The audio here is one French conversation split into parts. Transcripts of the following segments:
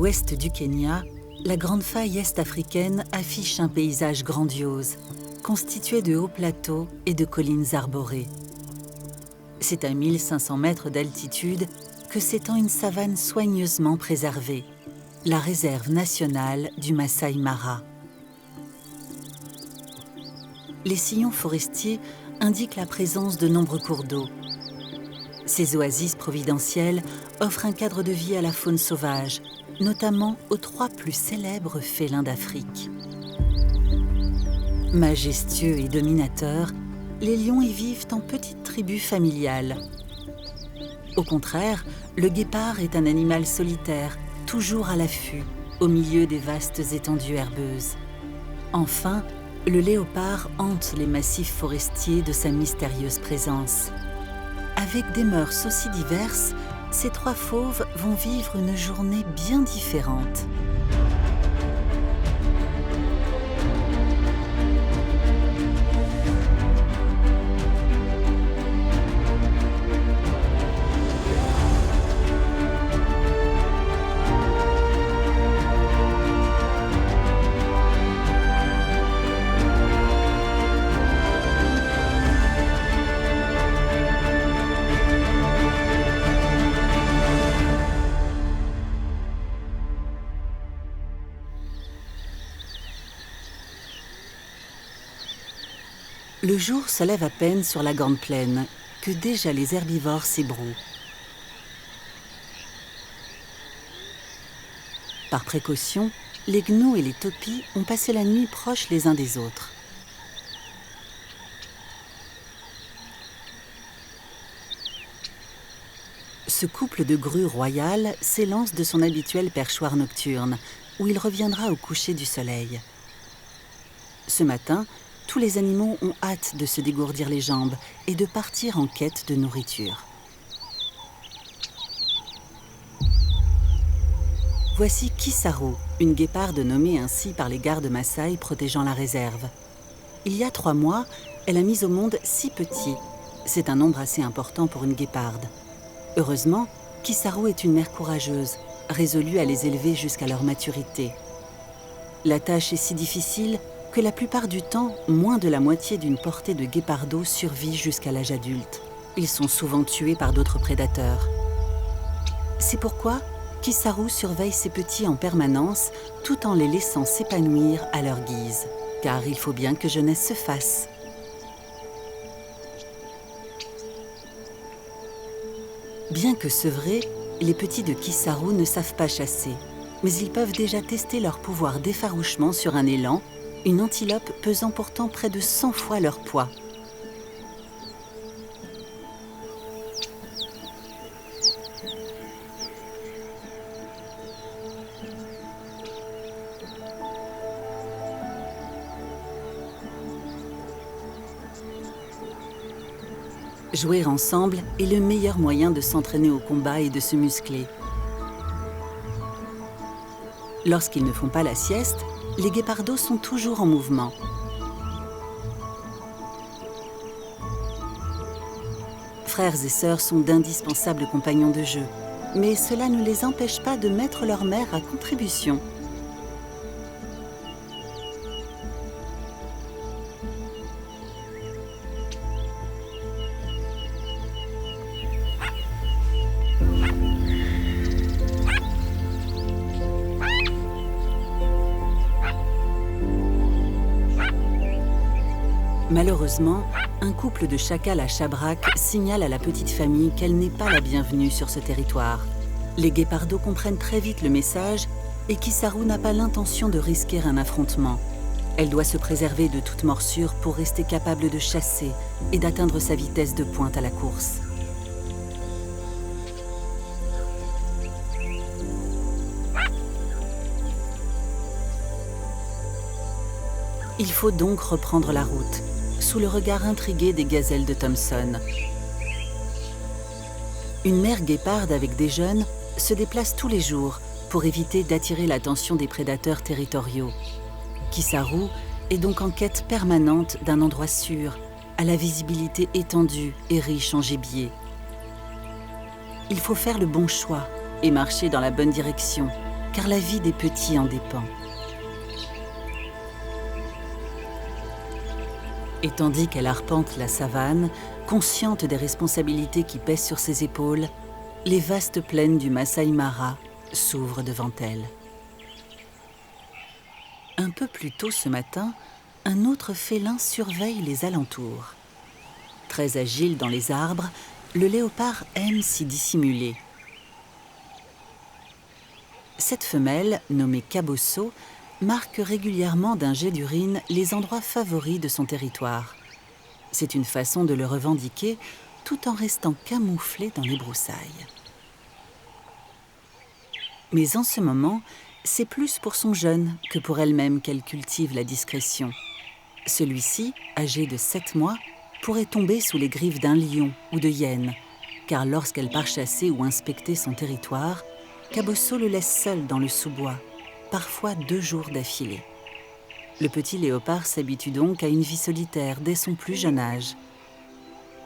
l'ouest du Kenya, la grande faille est-africaine affiche un paysage grandiose, constitué de hauts plateaux et de collines arborées. C'est à 1500 mètres d'altitude que s'étend une savane soigneusement préservée, la réserve nationale du Masai Mara. Les sillons forestiers indiquent la présence de nombreux cours d'eau. Ces oasis providentielles offrent un cadre de vie à la faune sauvage, notamment aux 3 plus célèbres félins d'Afrique. Majestueux et dominateurs, les lions y vivent en petites tribus familiales. Au contraire, le guépard est un animal solitaire, toujours à l'affût, au milieu des vastes étendues herbeuses. Enfin, le léopard hante les massifs forestiers de sa mystérieuse présence. Avec des mœurs aussi diverses, ces 3 fauves vont vivre une journée bien différente. Le jour se lève à peine sur la grande plaine, que déjà les herbivores s'ébrouent. Par précaution, les gnous et les topis ont passé la nuit proches les uns des autres. Ce couple de grues royales s'élance de son habituel perchoir nocturne, où il reviendra au coucher du soleil. Ce matin, tous les animaux ont hâte de se dégourdir les jambes et de partir en quête de nourriture. Voici Kisaru, une guéparde nommée ainsi par les gardes Maasai protégeant la réserve. Il y a 3 mois, elle a mis au monde 6 petits. C'est un nombre assez important pour une guéparde. Heureusement, Kisaru est une mère courageuse, résolue à les élever jusqu'à leur maturité. La tâche est si difficile que la plupart du temps, moins de la moitié d'une portée de guépardos survit jusqu'à l'âge adulte. Ils sont souvent tués par d'autres prédateurs. C'est pourquoi Kisaru surveille ses petits en permanence tout en les laissant s'épanouir à leur guise. Car il faut bien que jeunesse se fasse. Bien que sevrés, les petits de Kisaru ne savent pas chasser, mais ils peuvent déjà tester leur pouvoir d'effarouchement sur un élan, une antilope pesant pourtant près de 100 fois leur poids. Jouer ensemble est le meilleur moyen de s'entraîner au combat et de se muscler. Lorsqu'ils ne font pas la sieste, les guépardos sont toujours en mouvement. Frères et sœurs sont d'indispensables compagnons de jeu, mais cela ne les empêche pas de mettre leur mère à contribution. Malheureusement, un couple de chacals à Chabrac signale à la petite famille qu'elle n'est pas la bienvenue sur ce territoire. Les guépardos comprennent très vite le message et Kisaru n'a pas l'intention de risquer un affrontement. Elle doit se préserver de toute morsure pour rester capable de chasser et d'atteindre sa vitesse de pointe à la course. Il faut donc reprendre la route, sous le regard intrigué des gazelles de Thomson. Une mère guéparde avec des jeunes se déplace tous les jours pour éviter d'attirer l'attention des prédateurs territoriaux. Kisaru est donc en quête permanente d'un endroit sûr, à la visibilité étendue et riche en gibier. Il faut faire le bon choix et marcher dans la bonne direction, car la vie des petits en dépend. Et tandis qu'elle arpente la savane, consciente des responsabilités qui pèsent sur ses épaules, les vastes plaines du Masai Mara s'ouvrent devant elle. Un peu plus tôt ce matin, un autre félin surveille les alentours. Très agile dans les arbres, le léopard aime s'y dissimuler. Cette femelle, nommée Cabosso, marque régulièrement d'un jet d'urine les endroits favoris de son territoire. C'est une façon de le revendiquer tout en restant camouflée dans les broussailles. Mais en ce moment, c'est plus pour son jeune que pour elle-même qu'elle cultive la discrétion. Celui-ci, âgé de 7 mois, pourrait tomber sous les griffes d'un lion ou de hyène, car lorsqu'elle part chasser ou inspecter son territoire, Cabosso le laisse seul dans le sous-bois, parfois 2 jours d'affilée. Le petit léopard s'habitue donc à une vie solitaire dès son plus jeune âge.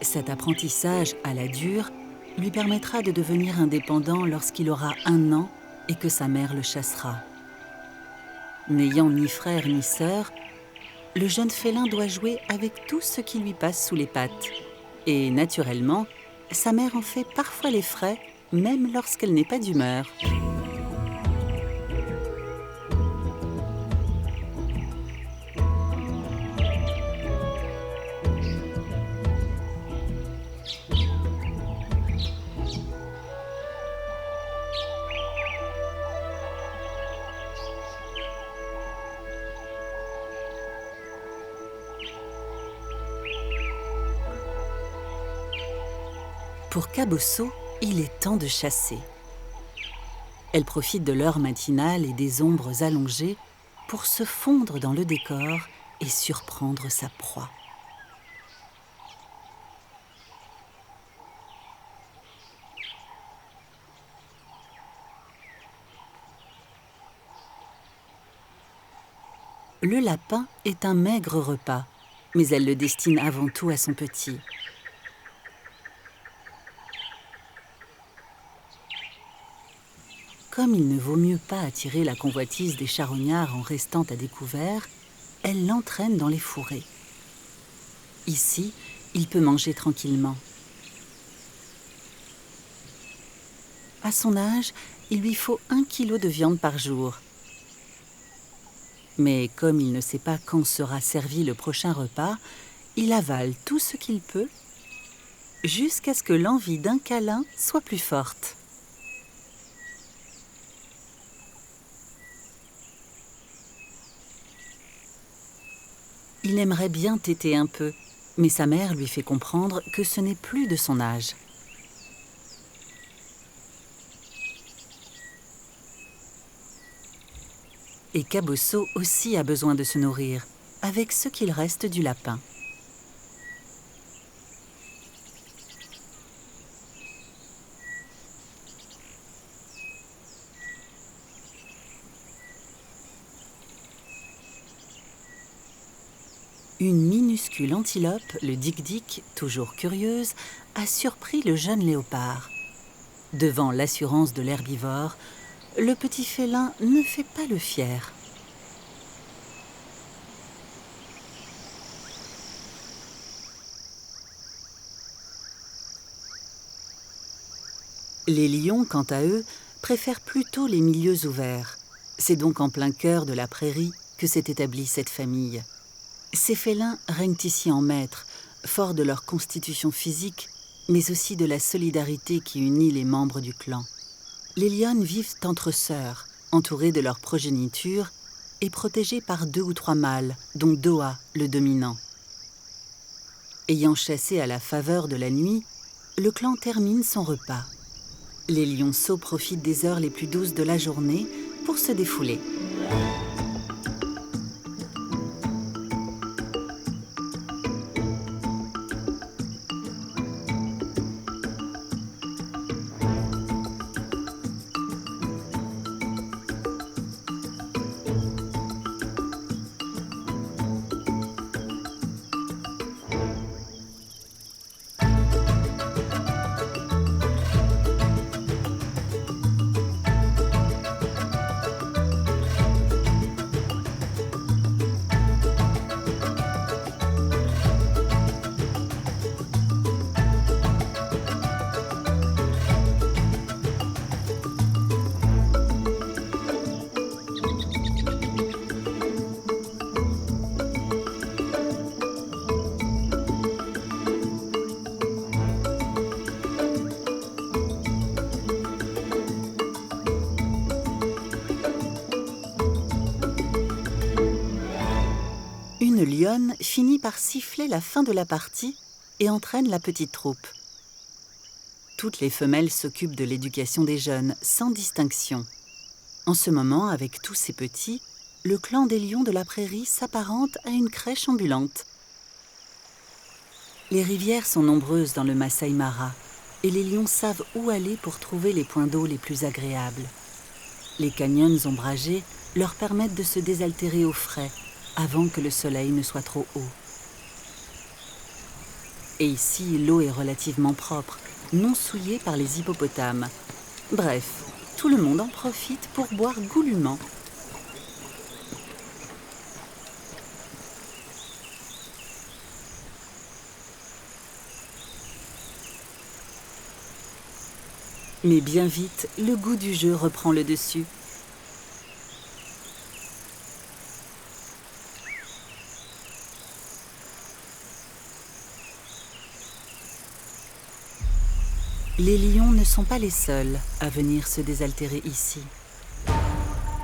Cet apprentissage à la dure lui permettra de devenir indépendant lorsqu'il aura 1 an et que sa mère le chassera. N'ayant ni frère ni sœur, le jeune félin doit jouer avec tout ce qui lui passe sous les pattes. Et naturellement, sa mère en fait parfois les frais, même lorsqu'elle n'est pas d'humeur. Pour Cabosso, il est temps de chasser. Elle profite de l'heure matinale et des ombres allongées pour se fondre dans le décor et surprendre sa proie. Le lapin est un maigre repas, mais elle le destine avant tout à son petit. Comme il ne vaut mieux pas attirer la convoitise des charognards en restant à découvert, elle l'entraîne dans les fourrés. Ici, il peut manger tranquillement. À son âge, il lui faut 1 kilo de viande par jour. Mais comme il ne sait pas quand sera servi le prochain repas, il avale tout ce qu'il peut jusqu'à ce que l'envie d'un câlin soit plus forte. Il aimerait bien téter un peu, mais sa mère lui fait comprendre que ce n'est plus de son âge. Et Cabosso aussi a besoin de se nourrir, avec ce qu'il reste du lapin. Une minuscule antilope, le dik-dik, toujours curieuse, a surpris le jeune léopard. Devant l'assurance de l'herbivore, le petit félin ne fait pas le fier. Les lions, quant à eux, préfèrent plutôt les milieux ouverts. C'est donc en plein cœur de la prairie que s'est établie cette famille. Ces félins règnent ici en maîtres, forts de leur constitution physique, mais aussi de la solidarité qui unit les membres du clan. Les lionnes vivent entre sœurs, entourées de leur progéniture et protégées par 2 ou 3 mâles, dont Doa, le dominant. Ayant chassé à la faveur de la nuit, le clan termine son repas. Les lionceaux profitent des heures les plus douces de la journée pour se défouler. lionne finit par siffler la fin de la partie et entraîne la petite troupe. Toutes les femelles s'occupent de l'éducation des jeunes, sans distinction. En ce moment, avec tous ces petits, le clan des lions de la prairie s'apparente à une crèche ambulante. Les rivières sont nombreuses dans le Masai Mara et les lions savent où aller pour trouver les points d'eau les plus agréables. Les canyons ombragés leur permettent de se désaltérer au frais avant que le soleil ne soit trop haut. Et ici, l'eau est relativement propre, non souillée par les hippopotames. Bref, tout le monde en profite pour boire goulûment. Mais bien vite, le goût du jeu reprend le dessus. Les lions ne sont pas les seuls à venir se désaltérer ici.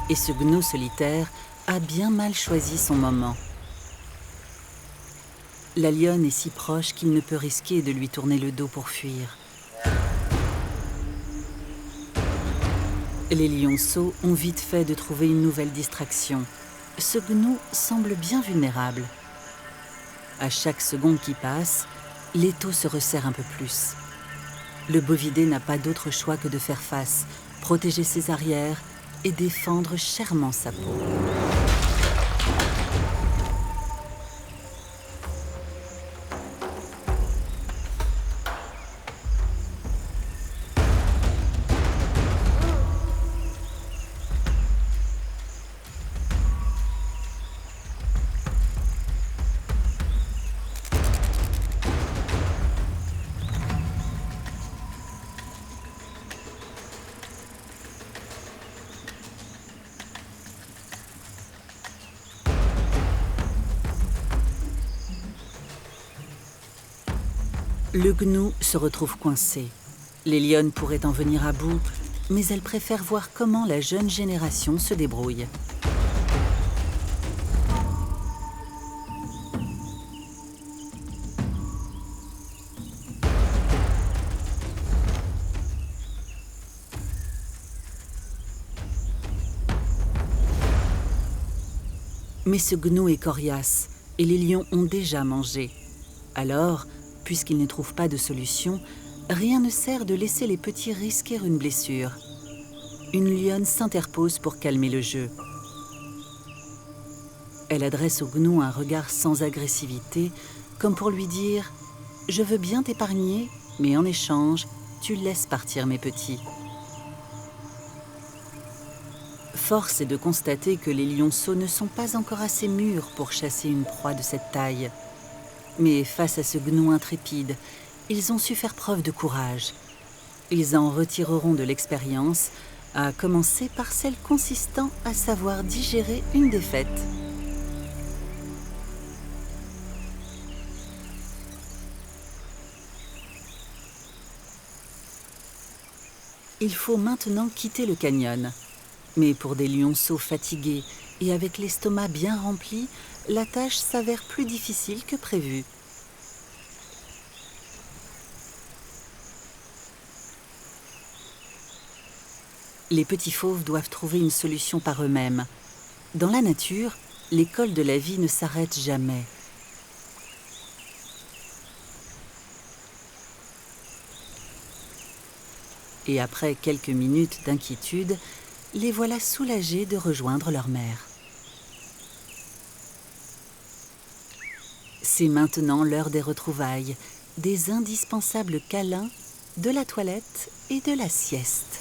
Et ce gnou solitaire a bien mal choisi son moment. La lionne est si proche qu'il ne peut risquer de lui tourner le dos pour fuir. Les lionceaux ont vite fait de trouver une nouvelle distraction. Ce gnou semble bien vulnérable. À chaque seconde qui passe, l'étau se resserre un peu plus. Le bovidé n'a pas d'autre choix que de faire face, protéger ses arrières et défendre chèrement sa peau. Le gnou se retrouve coincé. Les lionnes pourraient en venir à bout, mais elles préfèrent voir comment la jeune génération se débrouille. Mais ce gnou est coriace et les lions ont déjà mangé. Alors, puisqu'ils ne trouvent pas de solution, rien ne sert de laisser les petits risquer une blessure. Une lionne s'interpose pour calmer le jeu. Elle adresse au gnou un regard sans agressivité, comme pour lui dire « Je veux bien t'épargner, mais en échange, tu laisses partir mes petits. » Force est de constater que les lionceaux ne sont pas encore assez mûrs pour chasser une proie de cette taille. Mais face à ce gnou intrépide, ils ont su faire preuve de courage. Ils en retireront de l'expérience, à commencer par celle consistant à savoir digérer une défaite. Il faut maintenant quitter le canyon. Mais pour des lionceaux fatigués et avec l'estomac bien rempli, la tâche s'avère plus difficile que prévu. Les petits fauves doivent trouver une solution par eux-mêmes. Dans la nature, l'école de la vie ne s'arrête jamais. Et après quelques minutes d'inquiétude, les voilà soulagés de rejoindre leur mère. C'est maintenant l'heure des retrouvailles, des indispensables câlins, de la toilette et de la sieste.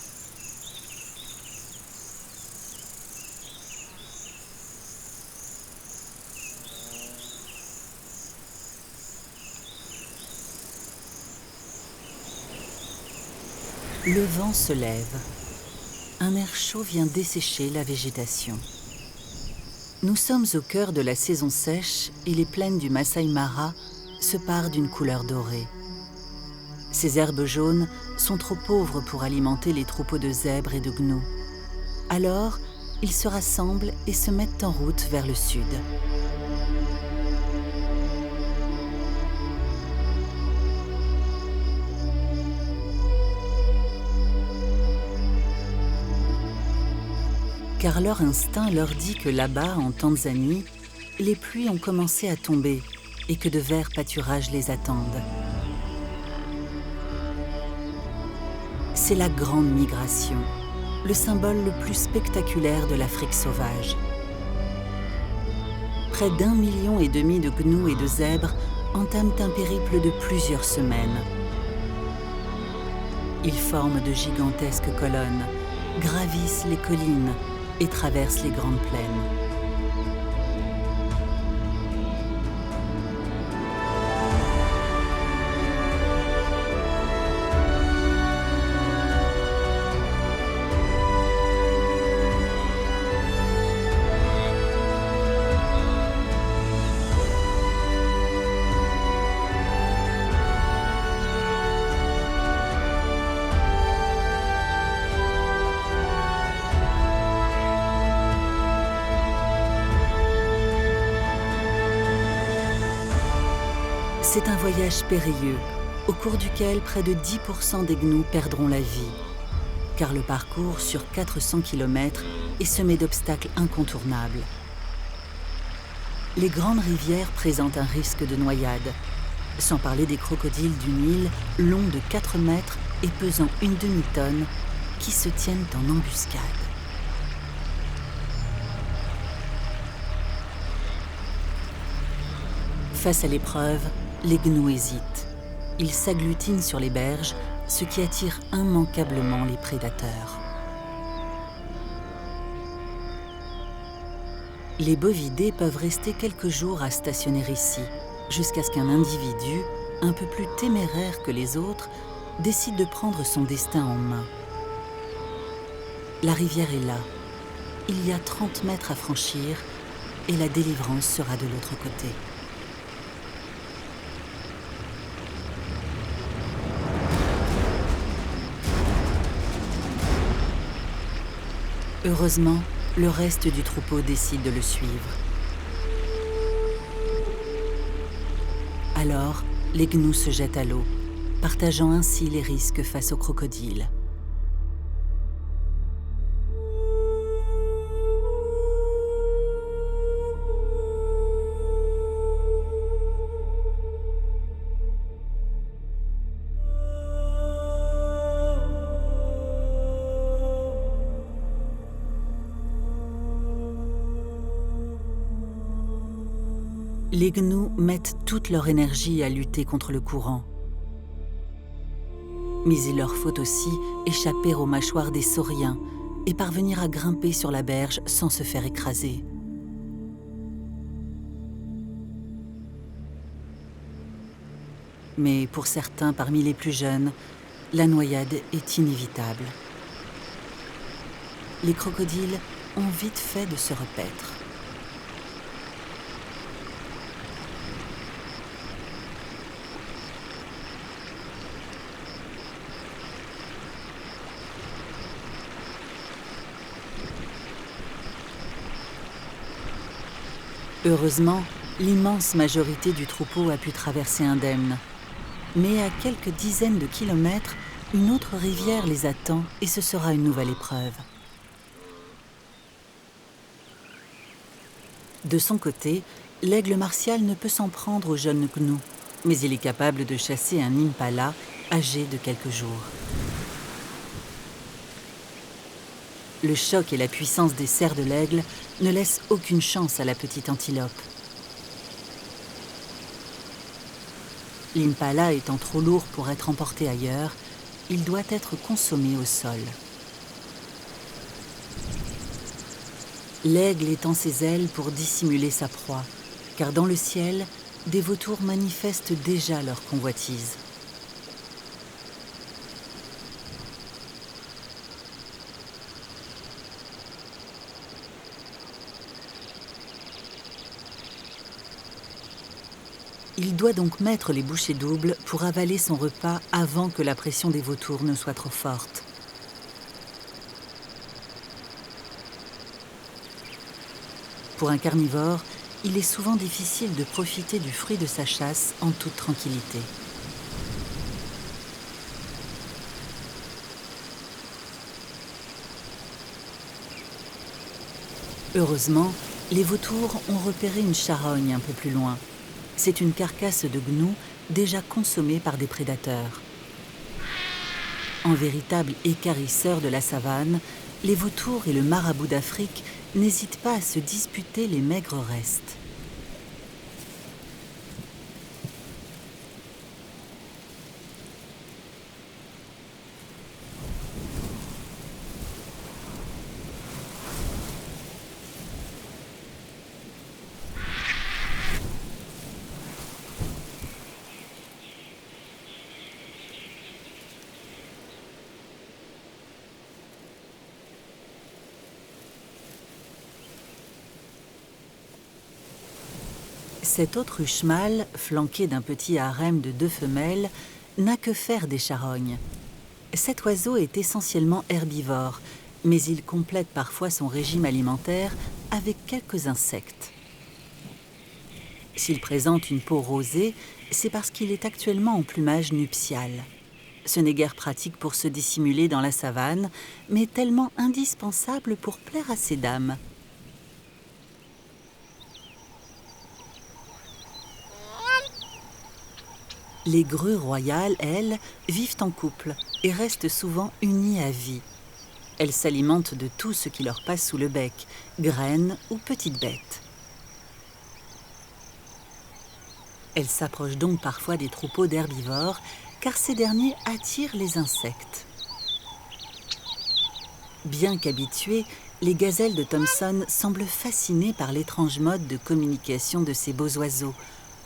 Le vent se lève. Un air chaud vient dessécher la végétation. Nous sommes au cœur de la saison sèche et les plaines du Masai Mara se parent d'une couleur dorée. Ces herbes jaunes sont trop pauvres pour alimenter les troupeaux de zèbres et de gnous. Alors, ils se rassemblent et se mettent en route vers le sud. car leur instinct leur dit que là-bas, en Tanzanie, les pluies ont commencé à tomber et que de verts pâturages les attendent. C'est la grande migration, le symbole le plus spectaculaire de l'Afrique sauvage. Près d'1,5 million de gnous et de zèbres entament un périple de plusieurs semaines. Ils forment de gigantesques colonnes, gravissent les collines et traversent les grandes plaines. C'est un voyage périlleux, au cours duquel près de 10% des gnous perdront la vie, car le parcours sur 400 km est semé d'obstacles incontournables. Les grandes rivières présentent un risque de noyade, sans parler des crocodiles du Nil, longs de 4 mètres et pesant une demi-tonne, qui se tiennent en embuscade. Face à l'épreuve, les gnous hésitent. Ils s'agglutinent sur les berges, ce qui attire immanquablement les prédateurs. Les bovidés peuvent rester quelques jours à stationner ici, jusqu'à ce qu'un individu, un peu plus téméraire que les autres, décide de prendre son destin en main. La rivière est là. Il y a 30 mètres à franchir et la délivrance sera de l'autre côté. Heureusement, le reste du troupeau décide de le suivre. Alors, les gnous se jettent à l'eau, partageant ainsi les risques face aux crocodiles. Les gnous mettent toute leur énergie à lutter contre le courant. Mais il leur faut aussi échapper aux mâchoires des sauriens et parvenir à grimper sur la berge sans se faire écraser. Mais pour certains parmi les plus jeunes, la noyade est inévitable. Les crocodiles ont vite fait de se repaître. Heureusement, l'immense majorité du troupeau a pu traverser indemne. Mais à quelques dizaines de kilomètres, une autre rivière les attend et ce sera une nouvelle épreuve. De son côté, l'aigle martial ne peut s'en prendre aux jeunes gnous, mais il est capable de chasser un impala âgé de quelques jours. Le choc et la puissance des serres de l'aigle ne laissent aucune chance à la petite antilope. L'impala étant trop lourd pour être emporté ailleurs, il doit être consommé au sol. L'aigle étend ses ailes pour dissimuler sa proie, car dans le ciel, des vautours manifestent déjà leur convoitise. Il doit donc mettre les bouchées doubles pour avaler son repas avant que la pression des vautours ne soit trop forte. Pour un carnivore, il est souvent difficile de profiter du fruit de sa chasse en toute tranquillité. Heureusement, les vautours ont repéré une charogne un peu plus loin. C'est une carcasse de gnou déjà consommée par des prédateurs. En véritables équarrisseurs de la savane, les vautours et le marabout d'Afrique n'hésitent pas à se disputer les maigres restes. Cet autruche mâle, flanqué d'un petit harem de 2 femelles, n'a que faire des charognes. Cet oiseau est essentiellement herbivore, mais il complète parfois son régime alimentaire avec quelques insectes. S'il présente une peau rosée, c'est parce qu'il est actuellement en plumage nuptial. Ce n'est guère pratique pour se dissimuler dans la savane, mais tellement indispensable pour plaire à ces dames. Les grues royales, elles, vivent en couple et restent souvent unies à vie. Elles s'alimentent de tout ce qui leur passe sous le bec, graines ou petites bêtes. Elles s'approchent donc parfois des troupeaux d'herbivores, car ces derniers attirent les insectes. Bien qu'habituées, les gazelles de Thomson semblent fascinées par l'étrange mode de communication de ces beaux oiseaux,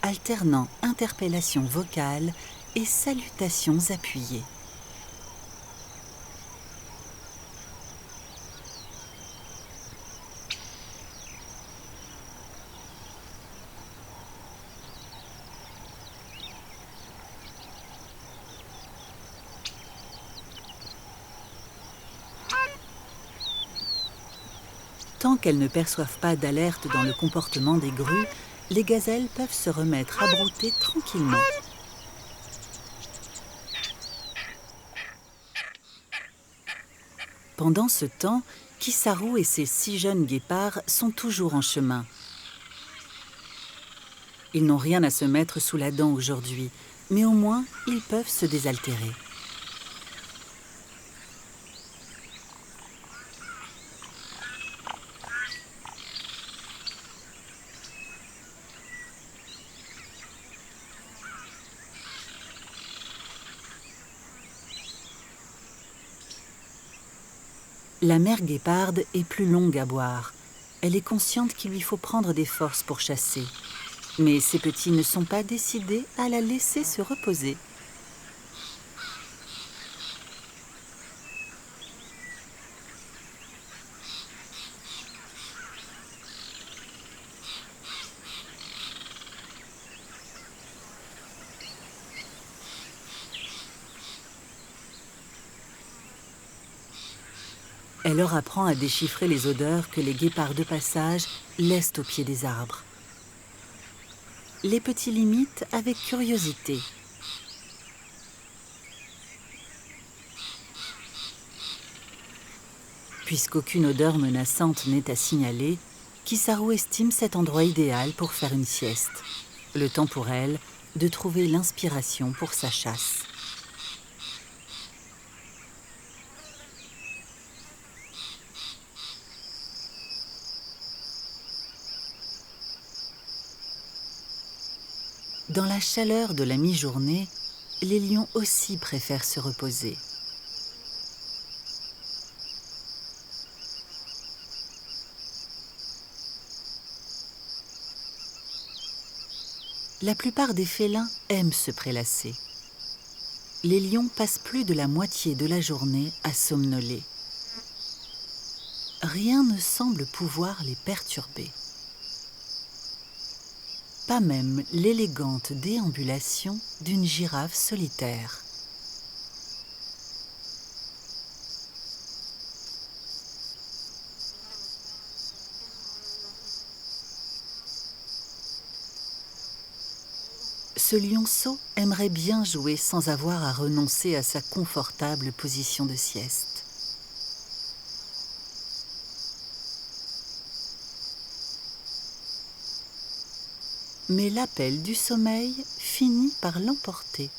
alternant interpellations vocales et salutations appuyées. Tant qu'elles ne perçoivent pas d'alerte dans le comportement des grues, les gazelles peuvent se remettre à brouter tranquillement. Pendant ce temps, Kisarou et ses 6 jeunes guépards sont toujours en chemin. Ils n'ont rien à se mettre sous la dent aujourd'hui, mais au moins ils peuvent se désaltérer. La mère guéparde est plus longue à boire. Elle est consciente qu'il lui faut prendre des forces pour chasser. Mais ses petits ne sont pas décidés à la laisser se reposer. Elle leur apprend à déchiffrer les odeurs que les guépards de passage laissent au pied des arbres. Les petits l'imitent avec curiosité. Puisqu'aucune odeur menaçante n'est à signaler, Kisarou estime cet endroit idéal pour faire une sieste. Le temps pour elle de trouver l'inspiration pour sa chasse. Dans la chaleur de la mi-journée, les lions aussi préfèrent se reposer. La plupart des félins aiment se prélasser. Les lions passent plus de la moitié de la journée à somnoler. Rien ne semble pouvoir les perturber. Pas même l'élégante déambulation d'une girafe solitaire. Ce lionceau aimerait bien jouer sans avoir à renoncer à sa confortable position de sieste. mais l'appel du sommeil finit par l'emporter.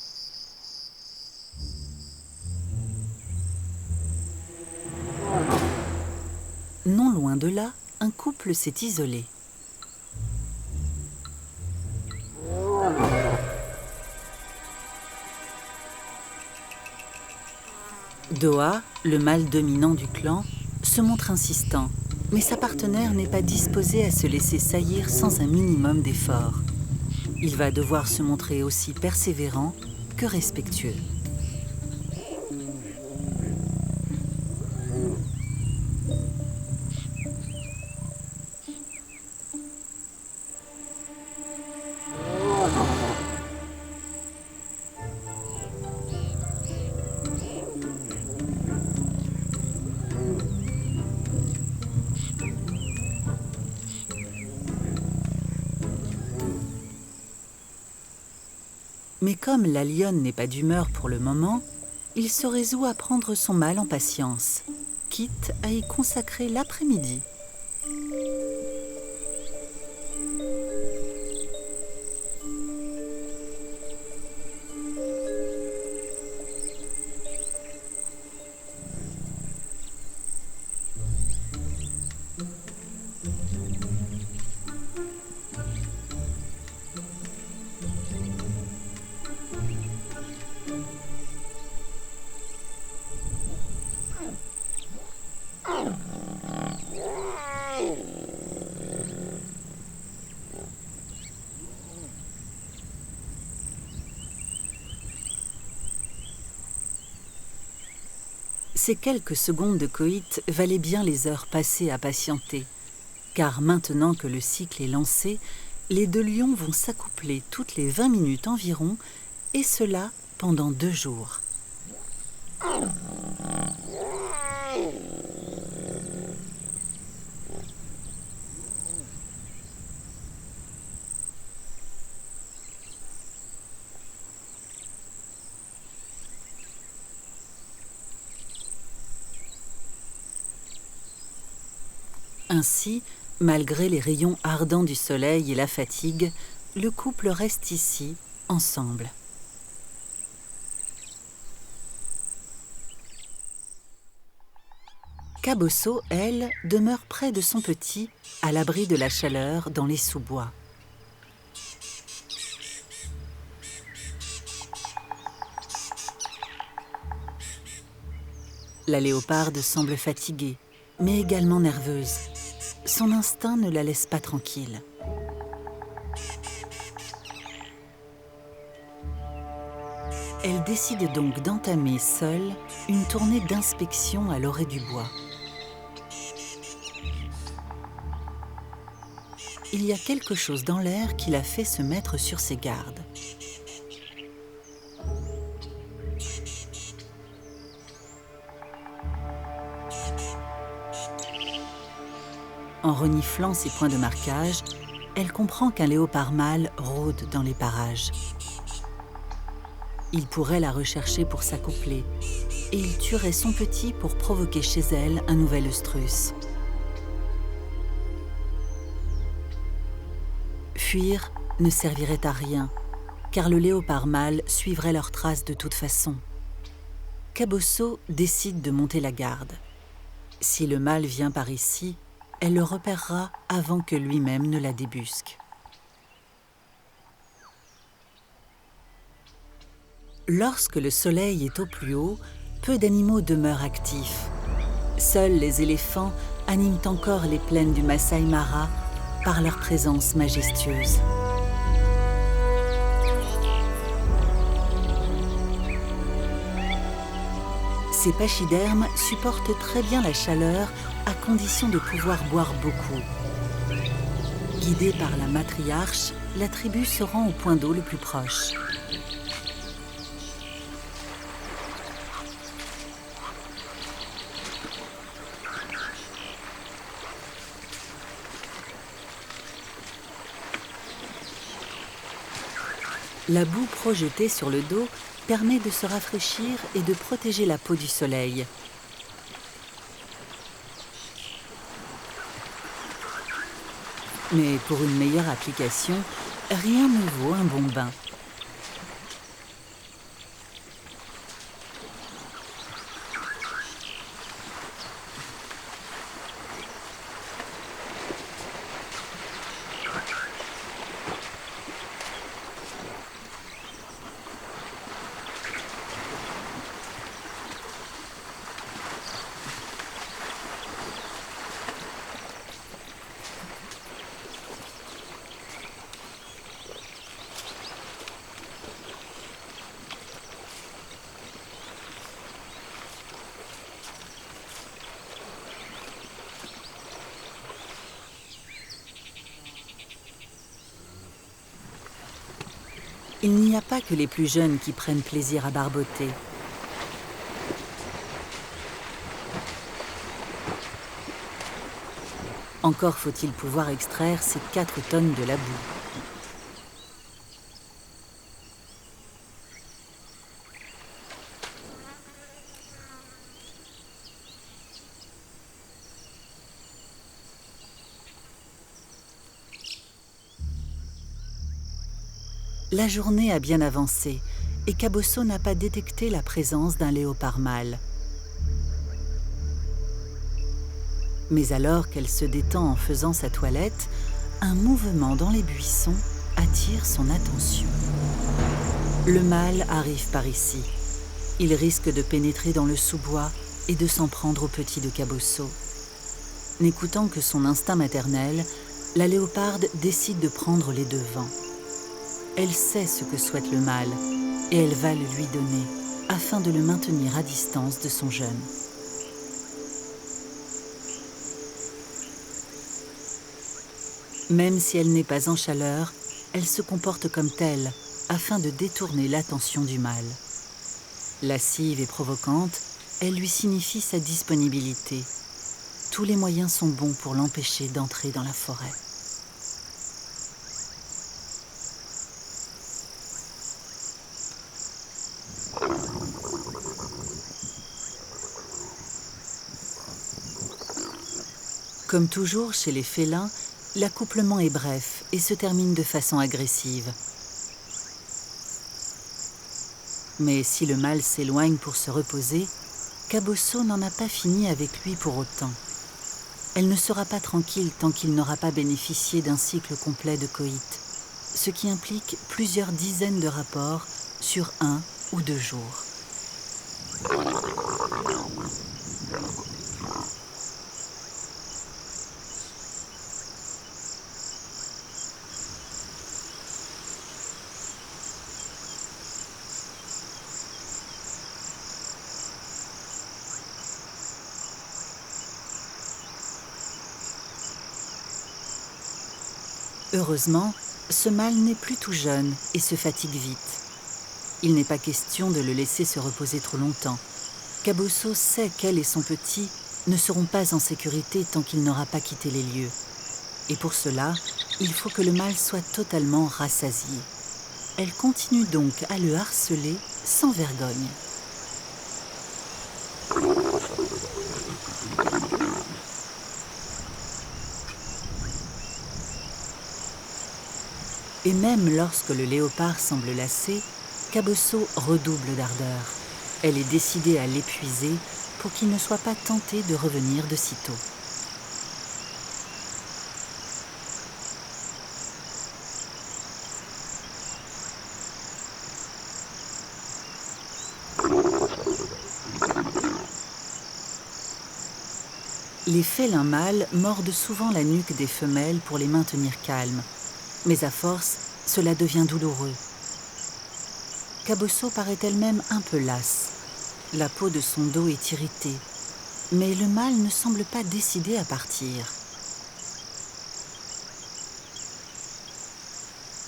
Non loin de là, un couple s'est isolé. Doa, le mâle dominant du clan, se montre insistant, mais sa partenaire n'est pas disposée à se laisser saillir sans un minimum d'effort. Il va devoir se montrer aussi persévérant que respectueux. Mais comme la lionne n'est pas d'humeur pour le moment, il se résout à prendre son mal en patience, quitte à y consacrer l'après-midi. Ces quelques secondes de coït valaient bien les heures passées à patienter, car maintenant que le cycle est lancé, les deux lions vont s'accoupler toutes les 20 minutes environ, et cela pendant 2 jours. Ainsi, malgré les rayons ardents du soleil et la fatigue, le couple reste ici, ensemble. Cabosso, elle, demeure près de son petit, à l'abri de la chaleur dans les sous-bois. La léoparde semble fatiguée, mais également nerveuse. Son instinct ne la laisse pas tranquille. Elle décide donc d'entamer seule une tournée d'inspection à l'orée du bois. Il y a quelque chose dans l'air qui la fait se mettre sur ses gardes. En reniflant ses points de marquage, elle comprend qu'un léopard mâle rôde dans les parages. Il pourrait la rechercher pour s'accoupler, et il tuerait son petit pour provoquer chez elle un nouvel œstrus. Fuir ne servirait à rien, car le léopard mâle suivrait leurs traces de toute façon. Cabosso décide de monter la garde. Si le mâle vient par ici, elle le repérera avant que lui-même ne la débusque. Lorsque le soleil est au plus haut, peu d'animaux demeurent actifs. Seuls les éléphants animent encore les plaines du Masai Mara par leur présence majestueuse. Ces pachydermes supportent très bien la chaleur à condition de pouvoir boire beaucoup. Guidée par la matriarche, la tribu se rend au point d'eau le plus proche. La boue projetée sur le dos permet de se rafraîchir et de protéger la peau du soleil. Mais pour une meilleure application, Rien ne vaut un bon bain. Il n'y a pas que les plus jeunes qui prennent plaisir à barboter. Encore faut-il pouvoir extraire ces 4 tonnes de la boue. La journée a bien avancé et Cabosso n'a pas détecté la présence d'un léopard mâle. Mais alors qu'elle se détend en faisant sa toilette, un mouvement dans les buissons attire son attention. Le mâle arrive par ici. Il risque de pénétrer dans le sous-bois et de s'en prendre au petit de Cabosso. N'écoutant que son instinct maternel, la léoparde décide de prendre les devants. Elle sait ce que souhaite le mâle et elle va le lui donner afin de le maintenir à distance de son jeune. Même si elle n'est pas en chaleur, elle se comporte comme telle afin de détourner l'attention du mâle. Lascive et provocante, elle lui signifie sa disponibilité. Tous les moyens sont bons pour l'empêcher d'entrer dans la forêt. Comme toujours chez les félins, l'accouplement est bref et se termine de façon agressive. Mais si le mâle s'éloigne pour se reposer, Cabosso n'en a pas fini avec lui pour autant. Elle ne sera pas tranquille tant qu'il n'aura pas bénéficié d'un cycle complet de coït, ce qui implique plusieurs dizaines de rapports sur 1 ou 2 jours. Heureusement, ce mâle n'est plus tout jeune et se fatigue vite. Il n'est pas question de le laisser se reposer trop longtemps. Cabosso sait qu'elle et son petit ne seront pas en sécurité tant qu'il n'aura pas quitté les lieux. Et pour cela, il faut que le mâle soit totalement rassasié. Elle continue donc à le harceler sans vergogne. Et même lorsque le léopard semble lassé, Cabosso redouble d'ardeur. Elle est décidée à l'épuiser pour qu'il ne soit pas tenté de revenir de sitôt. Les félins mâles mordent souvent la nuque des femelles pour les maintenir calmes. Mais à force, cela devient douloureux. Cabosso paraît elle-même un peu lasse. La peau de son dos est irritée, mais le mâle ne semble pas décidé à partir.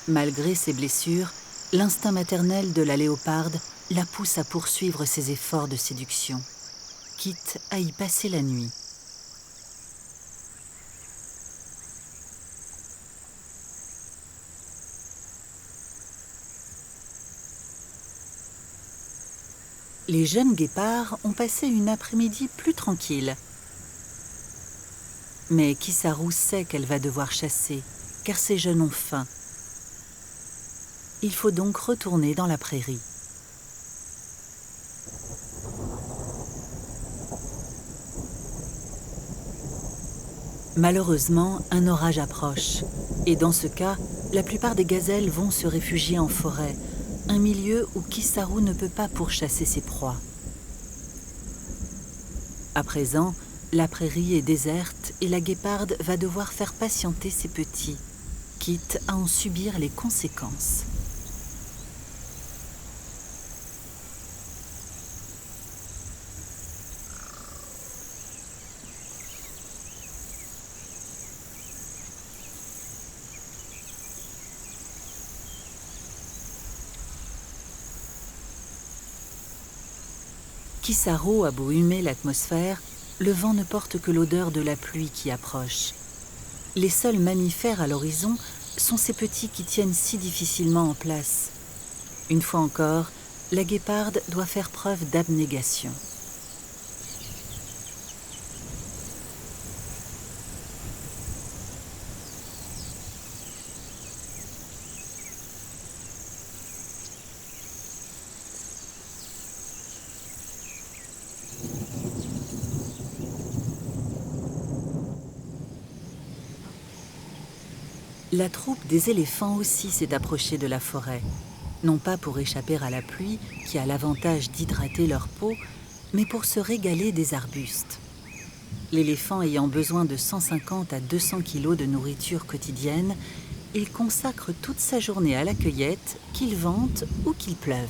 Malgré ses blessures, l'instinct maternel de la léoparde la pousse à poursuivre ses efforts de séduction, quitte à y passer la nuit. Les jeunes guépards ont passé une après-midi plus tranquille. Mais Kisarou sait qu'elle va devoir chasser, car ses jeunes ont faim. Il faut donc retourner dans la prairie. Malheureusement, un orage approche. Et dans ce cas, la plupart des gazelles vont se réfugier en forêt, un milieu où Kisaru ne peut pas pourchasser ses proies. À présent, la prairie est déserte et la guéparde va devoir faire patienter ses petits, quitte à en subir les conséquences. Kisaru a beau humer l'atmosphère, le vent ne porte que l'odeur de la pluie qui approche. Les seuls mammifères à l'horizon sont ces petits qui tiennent si difficilement en place. Une fois encore, la guéparde doit faire preuve d'abnégation. La troupe des éléphants aussi s'est approchée de la forêt, non pas pour échapper à la pluie qui a l'avantage d'hydrater leur peau, mais pour se régaler des arbustes. L'éléphant ayant besoin de 150 à 200 kilos de nourriture quotidienne, il consacre toute sa journée à la cueillette, qu'il vente ou qu'il pleuve.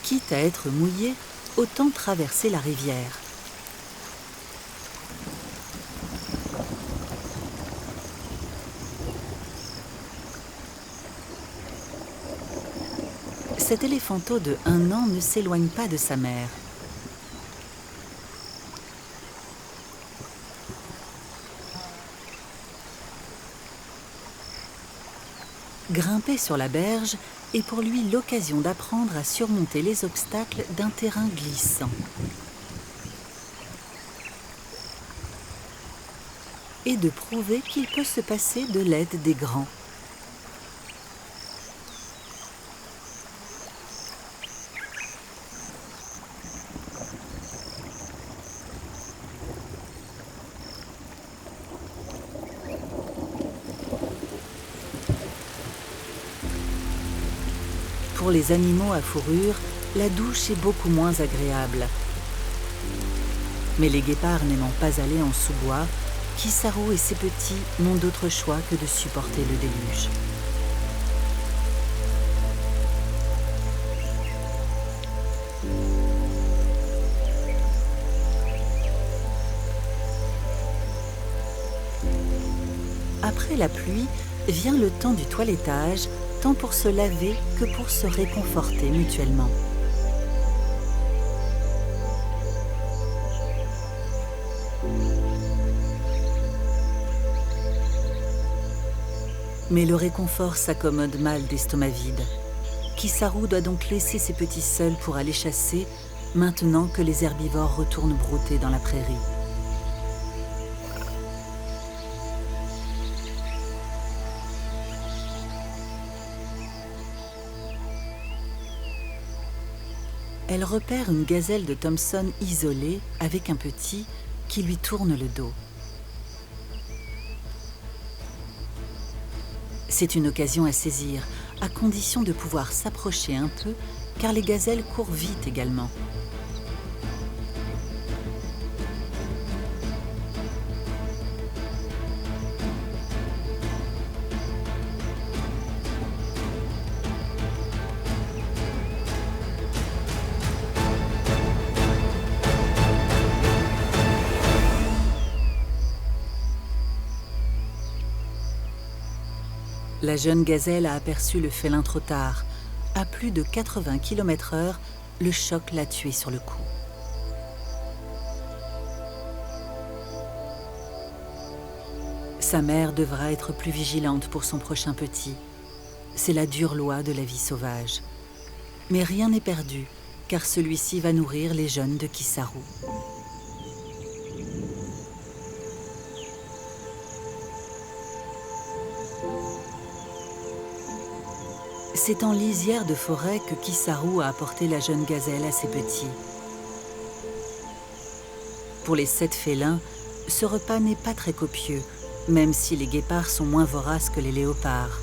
Quitte à être mouillé, autant traverser la rivière. Cet éléphanteau de 1 an ne s'éloigne pas de sa mère. Grimper sur la berge est pour lui l'occasion d'apprendre à surmonter les obstacles d'un terrain glissant. Et de prouver qu'il peut se passer de l'aide des grands. Pour les animaux à fourrure, la douche est beaucoup moins agréable. Mais les guépards n'aimant pas aller en sous-bois, Kisaru et ses petits n'ont d'autre choix que de supporter le déluge. Après la pluie, vient le temps du toilettage, tant pour se laver que pour se réconforter mutuellement. Mais le réconfort s'accommode mal d'estomac vide. Kisaru doit donc laisser ses petits seuls pour aller chasser, maintenant que les herbivores retournent brouter dans la prairie. Elle repère une gazelle de Thomson isolée avec un petit qui lui tourne le dos. C'est une occasion à saisir, à condition de pouvoir s'approcher un peu, car les gazelles courent vite également. La jeune gazelle a aperçu le félin trop tard. À plus de 80 km/h, le choc l'a tué sur le coup. Sa mère devra être plus vigilante pour son prochain petit. C'est la dure loi de la vie sauvage. Mais rien n'est perdu. car celui-ci va nourrir les jeunes de Kisaru. C'est en lisière de forêt que Kisaru a apporté la jeune gazelle à ses petits. Pour les 7 félins, ce repas n'est pas très copieux, même si les guépards sont moins voraces que les léopards.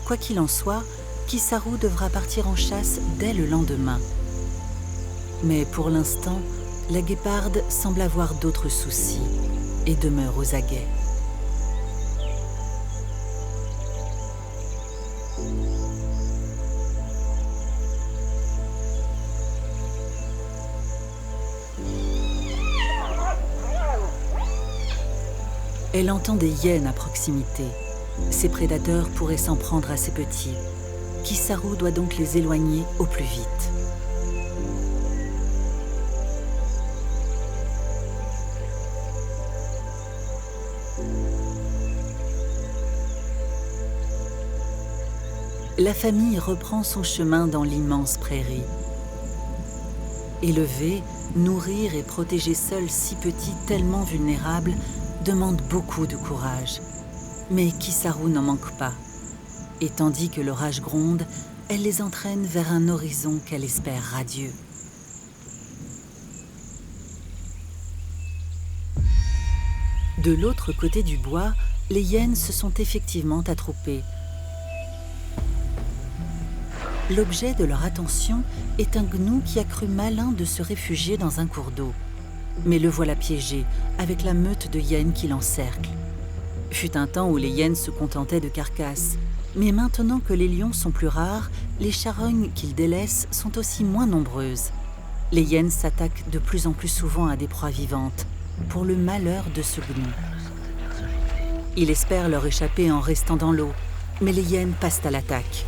Quoi qu'il en soit, Kisaru devra partir en chasse dès le lendemain. Mais pour l'instant, la guéparde semble avoir d'autres soucis et demeure aux aguets. Elle entend des hyènes à proximité. Ses prédateurs pourraient s'en prendre à ses petits. Kisaru doit donc les éloigner au plus vite. La famille reprend son chemin dans l'immense prairie. Élever, nourrir et protéger seuls 6 petits tellement vulnérables demande beaucoup de courage. Mais Kisaru n'en manque pas. Et tandis que l'orage gronde, elle les entraîne vers un horizon qu'elle espère radieux. De l'autre côté du bois, les hyènes se sont effectivement attroupées. L'objet de leur attention est un gnou qui a cru malin de se réfugier dans un cours d'eau. Mais le voilà piégé, avec la meute de hyènes qui l'encercle. Fut un temps où les hyènes se contentaient de carcasses. Mais maintenant que les lions sont plus rares, les charognes qu'ils délaissent sont aussi moins nombreuses. Les hyènes s'attaquent de plus en plus souvent à des proies vivantes, pour le malheur de ce gnou. Il espère leur échapper en restant dans l'eau, mais les hyènes passent à l'attaque.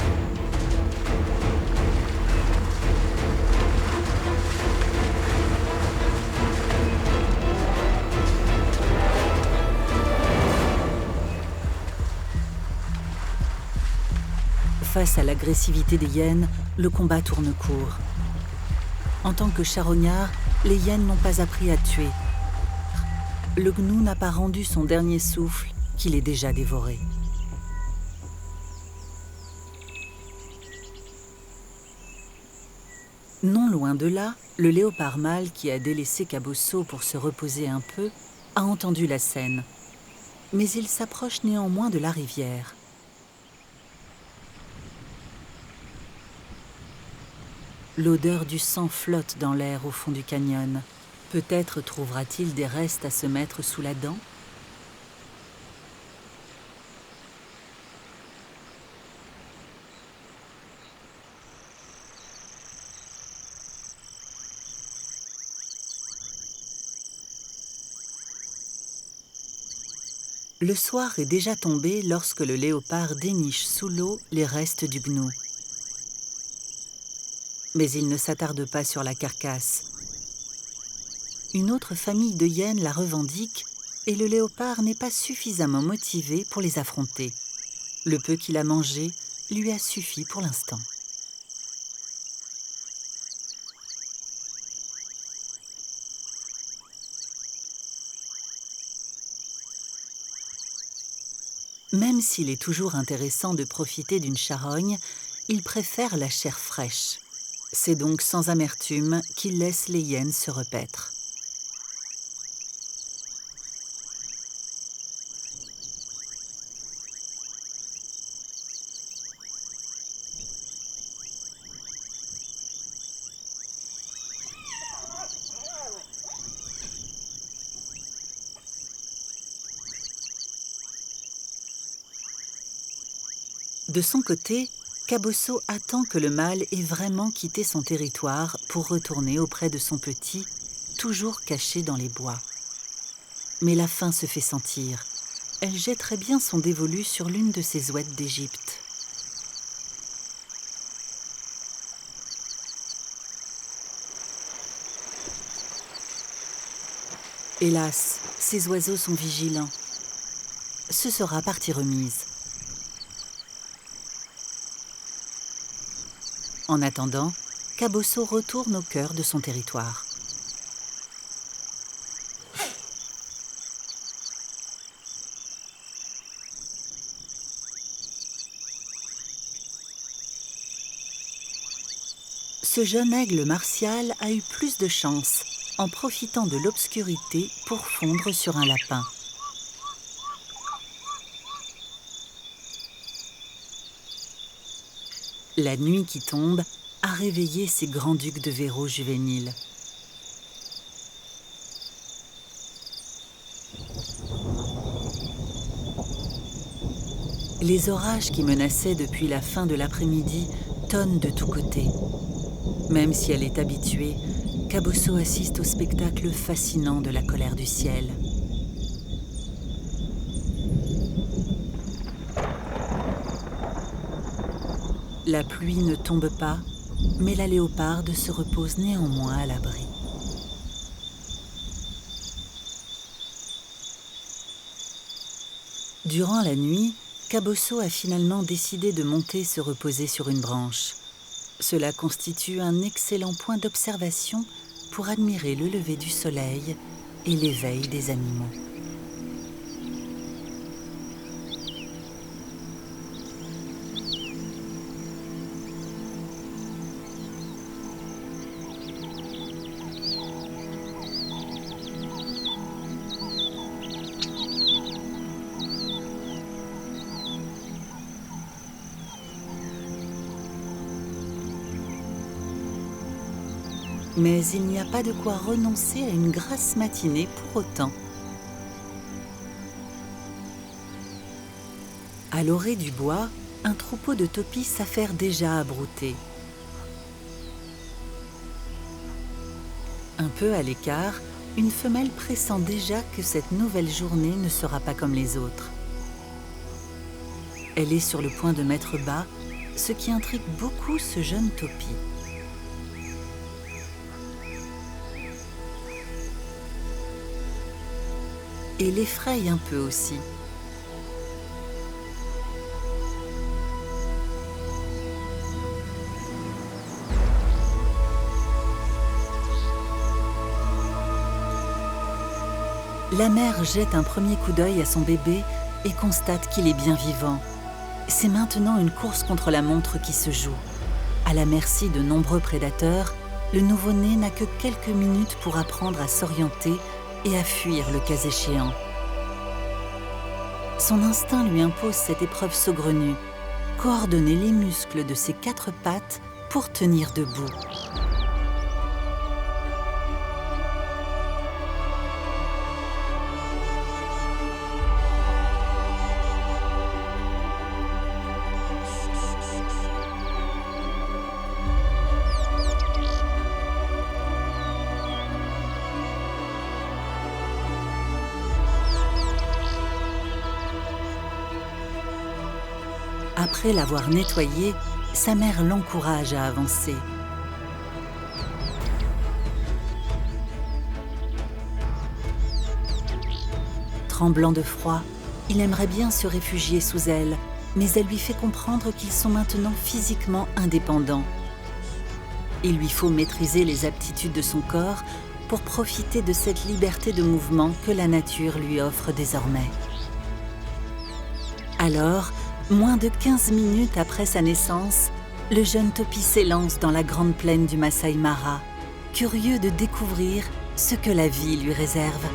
Face à l'agressivité des hyènes, le combat tourne court. En tant que charognard, les hyènes n'ont pas appris à tuer. Le gnou n'a pas rendu son dernier souffle, qu'il est déjà dévoré. Non loin de là, le léopard mâle qui a délaissé Cabosso pour se reposer un peu a entendu la scène. Mais il s'approche néanmoins de la rivière. L'odeur du sang flotte dans l'air au fond du canyon. Peut-être trouvera-t-il des restes à se mettre sous la dent? Le soir est déjà tombé lorsque le léopard déniche sous l'eau les restes du gnou. Mais il ne s'attarde pas sur la carcasse. Une autre famille de hyènes la revendique et le léopard n'est pas suffisamment motivé pour les affronter. Le peu qu'il a mangé lui a suffi pour l'instant. Même s'il est toujours intéressant de profiter d'une charogne, il préfère la chair fraîche. C'est donc sans amertume qu'il laisse les hyènes se repaître. De son côté, Cabosso attend que le mâle ait vraiment quitté son territoire pour retourner auprès de son petit, toujours caché dans les bois. Mais la faim se fait sentir. Elle jetterait bien son dévolu sur l'une de ses ouètes d'Égypte. Hélas, ces oiseaux sont vigilants. Ce sera partie remise. En attendant, Cabosso retourne au cœur de son territoire. Ce jeune aigle martial a eu plus de chance en profitant de l'obscurité pour fondre sur un lapin. La nuit qui tombe a réveillé ces grands-ducs de Verreau juvéniles. Les orages qui menaçaient depuis la fin de l'après-midi tonnent de tous côtés. Même si elle est habituée, Cabosso assiste au spectacle fascinant de la colère du ciel. La pluie ne tombe pas, mais la léoparde se repose néanmoins à l'abri. Durant la nuit, Cabosso a finalement décidé de monter se reposer sur une branche. Cela constitue un excellent point d'observation pour admirer le lever du soleil et l'éveil des animaux. Mais il n'y a pas de quoi renoncer à une grasse matinée pour autant. À l'orée du bois, un troupeau de topis s'affaire déjà à brouter. Un peu à l'écart, une femelle pressent déjà que cette nouvelle journée ne sera pas comme les autres. Elle est sur le point de mettre bas, ce qui intrigue beaucoup ce jeune topi. Et l'effraie un peu aussi. La mère jette un premier coup d'œil à son bébé et constate qu'il est bien vivant. C'est maintenant une course contre la montre qui se joue. À la merci de nombreux prédateurs, le nouveau-né n'a que quelques minutes pour apprendre à s'orienter et à fuir le cas échéant. Son instinct lui impose cette épreuve saugrenue, coordonner les muscles de ses 4 pattes pour tenir debout. Après l'avoir nettoyé, sa mère l'encourage à avancer. Tremblant de froid, il aimerait bien se réfugier sous elle, mais elle lui fait comprendre qu'ils sont maintenant physiquement indépendants. Il lui faut maîtriser les aptitudes de son corps pour profiter de cette liberté de mouvement que la nature lui offre désormais. Alors, moins de 15 minutes après sa naissance, le jeune topi s'élance dans la grande plaine du Masai Mara, curieux de découvrir ce que la vie lui réserve.